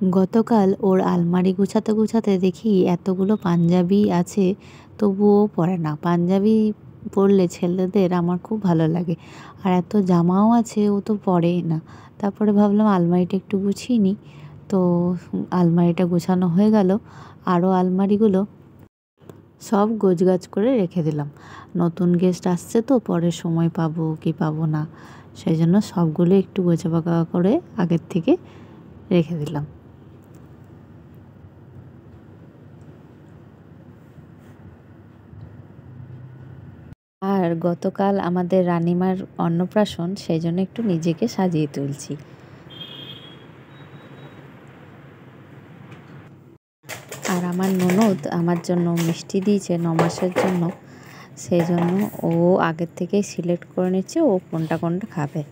গতকাল ওর আলমারি গুছাতে গুছাতে দেখি এতগুলো পাঞ্জাবি আছে, তবুও পরে না। পাঞ্জাবি পরলে ছেলেদের আমার খুব ভালো লাগে, আর এত জামাও আছে, ও তো পরেই না। তারপরে ভাবলাম আলমারিটা একটু গুছিয়ে নিই। তো আলমারিটা গোছানো হয়ে গেল। আরও আলমারিগুলো সব গোছগাছ করে রেখে দিলাম। নতুন গেস্ট আসছে তো, পরে সময় পাবো কি পাবো না, সেই জন্য সবগুলো একটু গোছাবাগা করে আগের থেকে রেখে দিলাম। আর গতকাল আমাদের রানিমার অন্নপ্রাশন, সেই জন্য একটু নিজেকে সাজিয়ে তুলছি। আর আমার ননদ আমার জন্য মিষ্টি দিয়েছে 9 মাসের জন্য, সেই জন্য ও আগের থেকেই সিলেক্ট করে নিচ্ছে ও কোনটা কোনটা খাবে।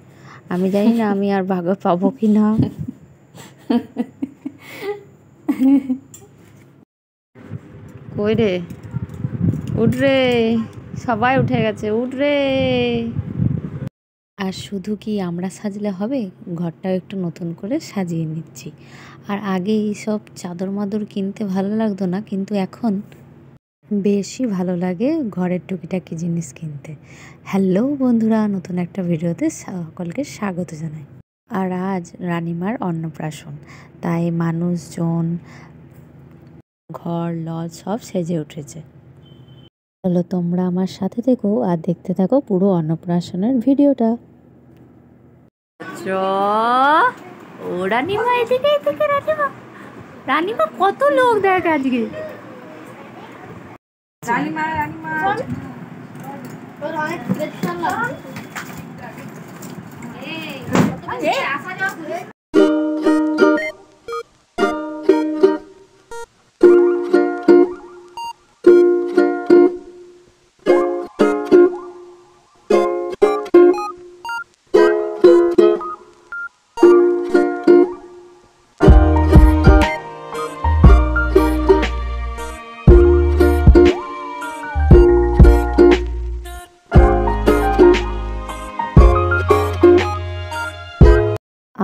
আমি জানি না আমি আর ভাগ পাবো কি না। কই রে, উঠ রে, সবাই উঠে গেছে, উঠ রে। আর শুধু কি আমরা সাজলে হবে, ঘরটাও একটু নতুন করে সাজিয়ে নিচ্ছি। আর আগে এইসব চাদর মাদর কিনতে ভালো লাগতো না, কিন্তু এখন বেশি ভালো লাগে ঘরের টুকিটাকি জিনিস কিনতে। হ্যালো বন্ধুরা, নতুন একটা ভিডিওতে সকলকে স্বাগত জানাই। আর আজ রানিমার অন্নপ্রাশন, তাই মানুষজন, ঘর লজ সব সেজে উঠেছে। চলো তোমরা আমার সাথে থেকো আর দেখতে থাকো পুরো অন্নপ্রাশনের ভিডিওটা। ও রানিমা, এদিকে এদিকে রানিমা, রানিমা কত লোক দেখ আজকে। রানিমা রানিমা তোর অনেক প্রেশার লাগছে। এই আসা যাও।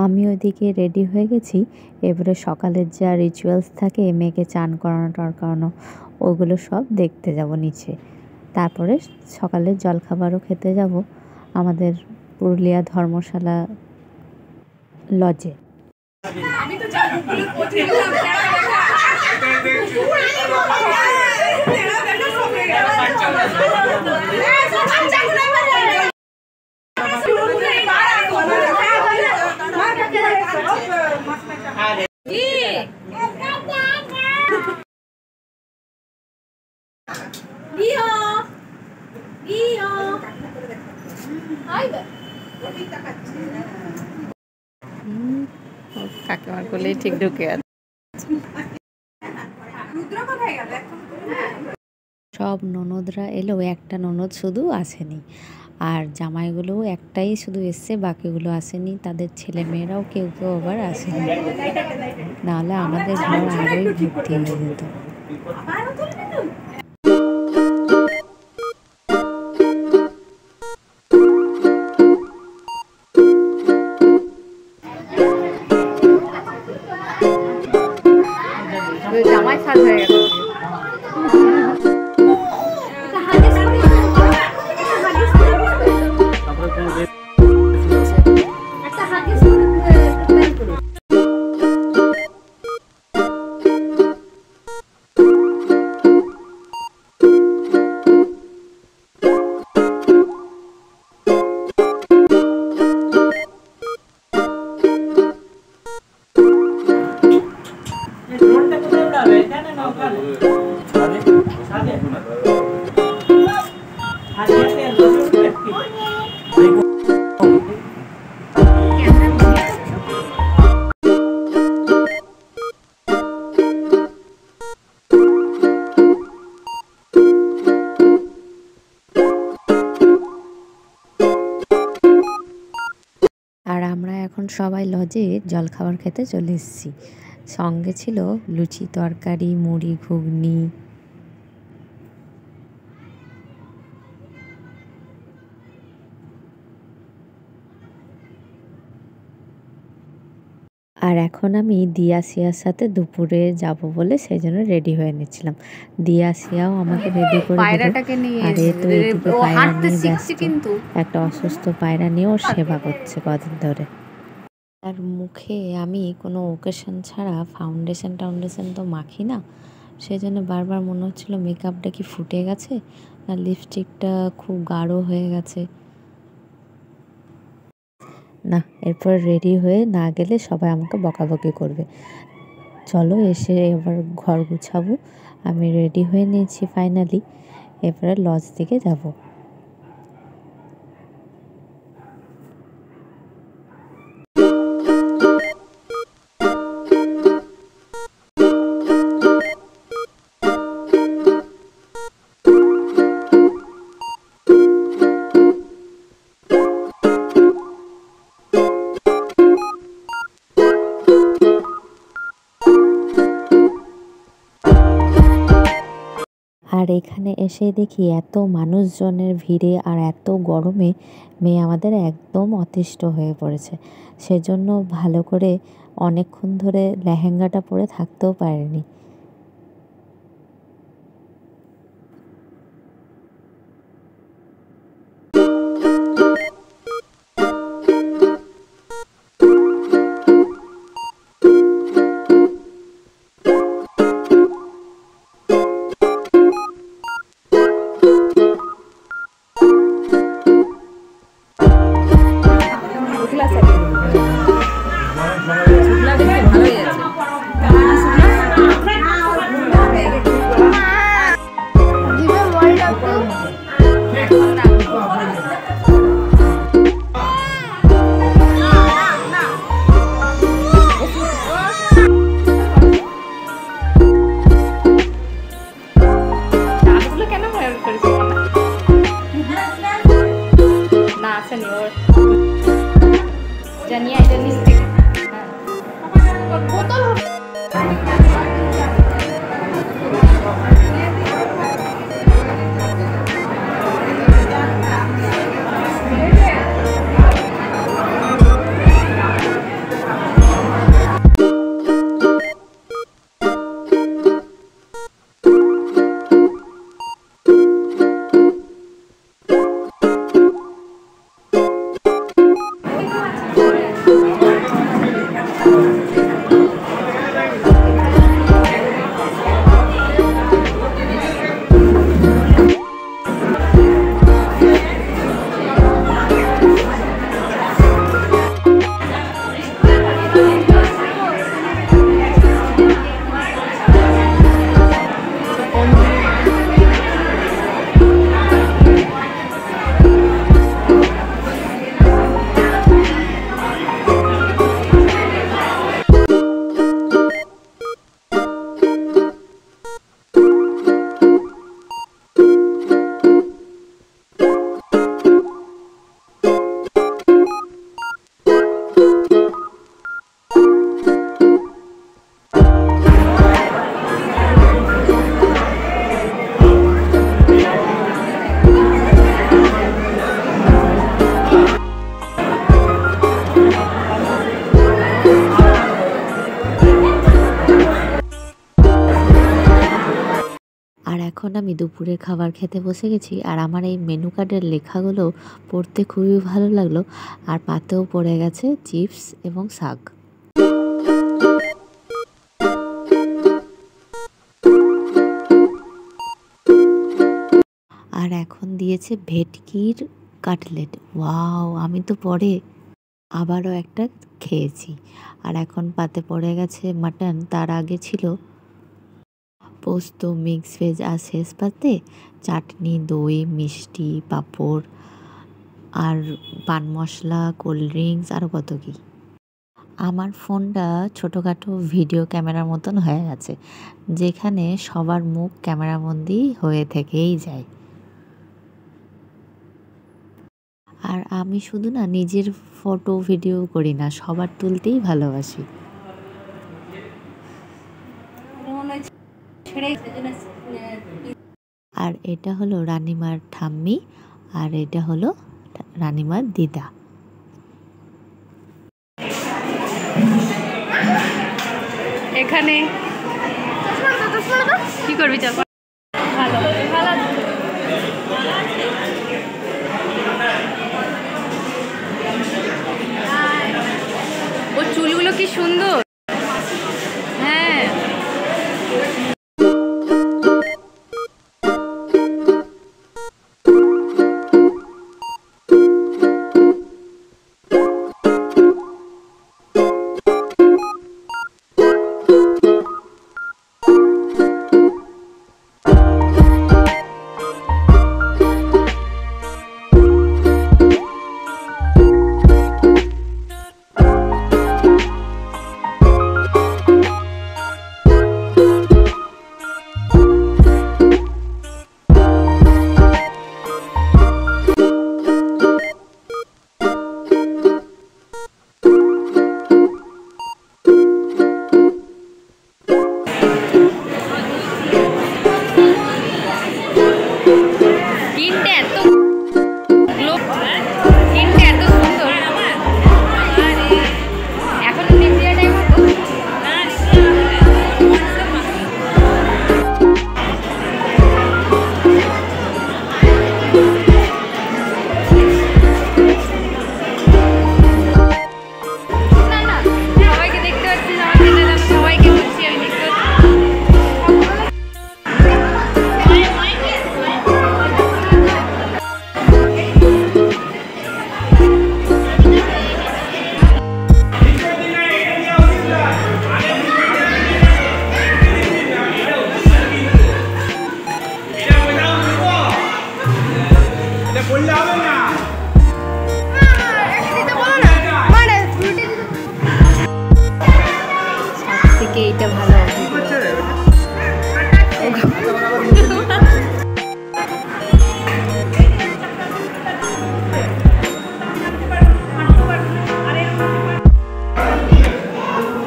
আমি ওইদিকে রেডি হয়ে গেছি। এবারে সকালের যা রিচুয়ালস থাকে, মেয়েকে চান করানো টরকানো, ওগুলো সব দেখতে যাব নিচে। তারপরে সকালের জলখাবারও খেতে যাব আমাদের পুরুলিয়া ধর্মশালা লজে। কাকিমার করলেই ঠিক ঢুকে আছে। সব ননদরা এলো, একটা ননদ শুধু আসেনি। আর জামাইগুলোও একটাই শুধু এসছে, বাকিগুলো আসেনি। তাদের ছেলে মেয়েরাও কেউ কেউ আবার আসেনি, নাহলে আমাদের ঘর আরোই ভর্তি হয়ে যেত। জামাই সাজ হয়ে গেল। আর আমরা এখন সবাই লজে জলখাবার খেতে চলে এসেছি। সঙ্গে ছিল লুচি তরকারি, মুড়ি, ঘুগনি। আর আর এখন আমি দিয়া সিয়ার সাথে দুপুরে যাব বলে সেই জন্য রেডি হয়ে নিচ্ছিলাম। দিয়া সিয়াও আমাকে রেডি করে দিল। আর এ তো এদিকে পায়রা নিয়ে ব্যস্ত, একটা অসুস্থ পায়রা নিয়ে ওর সেবা করছে কদিন ধরে। আর মুখে আমি কোনো ওকেশন ছাড়া ফাউন্ডেশন তো মাখি না, সেই জন্য বারবার মনে হচ্ছিলো মেকআপটা কি ফুটে গেছে না লিপস্টিকটা খুব গাঢ় হয়ে গেছে। না, এরপর রেডি হয়ে না গেলে সবাই আমাকে বকাবকি করবে। চলো এসে এবার ঘর গুছাবো। আমি রেডি হয়ে নিয়েছি ফাইনালি, এবারে লজ দিকে যাব। আর এখানে এসে দেখি এত মানুষজনের ভিড়ে আর এত গরমে মেয়ে আমাদের একদম অতিষ্ঠ হয়ে পড়েছে। সেজন্য ভালো করে অনেকক্ষণ ধরে লেহেঙ্গাটা পরে থাকতেও পারেনি। আর এখন আমি দুপুরের খাবার খেতে বসে গেছি। আর আমার এই মেনু কার্ডের লেখাগুলো পড়তে খুবই ভালো লাগলো। আর পাতেও পড়ে গেছে চিপস এবং শাক। আর এখন দিয়েছে ভেটকির কাটলেট। ওয়াও, আমি তো পরে আবারও একটা খেয়েছি। আর এখন পাতে পড়ে গেছে মাটন, তার আগে ছিল পোস্ত, মিক্স ভেজ, আর শেষ পাতে চাটনি, দই, মিষ্টি, পাঁপড় আর পান মশলা, কোল্ড ড্রিঙ্কস আরও কত কী। আমার ফোনটা ছোটোখাটো ভিডিও ক্যামেরার মতন হয়ে গেছে, যেখানে সবার মুখ ক্যামেরাবন্দি হয়ে থেকেই যায়। আর আমি শুধু না নিজের ফটো ভিডিও করি না, সবার তুলতেই ভালোবাসি। আর এটা হলো রানিমার ঠাম্মি, আর এটা হলো রানিমার দিদা। এখানে কি করবি? চল ভালো ভালো। ওর চুলগুলো কি সুন্দর। হ্যাঁ এইটা ভালো।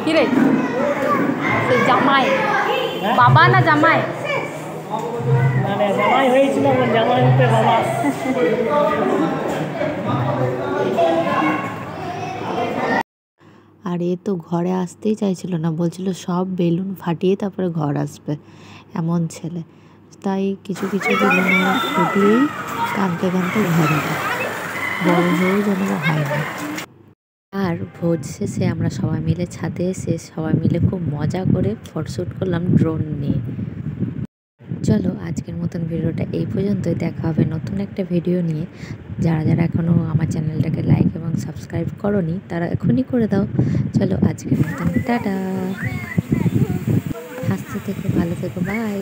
কিরে জামাই বাবা না জামাই? মানে জামাই হয়েছিল, জামাই হতে বাবা। আর এ তো ঘরে আসতেই চাইছিল না, বলছিল সব বেলুন ফাটিয়ে তারপরে ঘর আসবে, এমন ছেলে। তাই কিছু কিছু বেলুন ফুটিয়েই কাঁদতে কাঁদতে ঘরে যায়, বড় হয়েও যেন হয় না। আর ভোজ শেষে আমরা সবাই মিলে ছাদে এসে সবাই মিলে খুব মজা করে ফটোশ্যুট করলাম ড্রোন নিয়ে। চলো আজকের মতন ভিডিওটা এই পর্যন্তই, দেখা হবে নতুন একটা ভিডিও নিয়ে। যারা যারা এখনও আমার চ্যানেলটাকে লাইক এবং সাবস্ক্রাইব করোনি তারা এখনই করে দাও। চলো আজকের মতন টাটা, হাসতে থেকো, ভালো থেকো, বাই।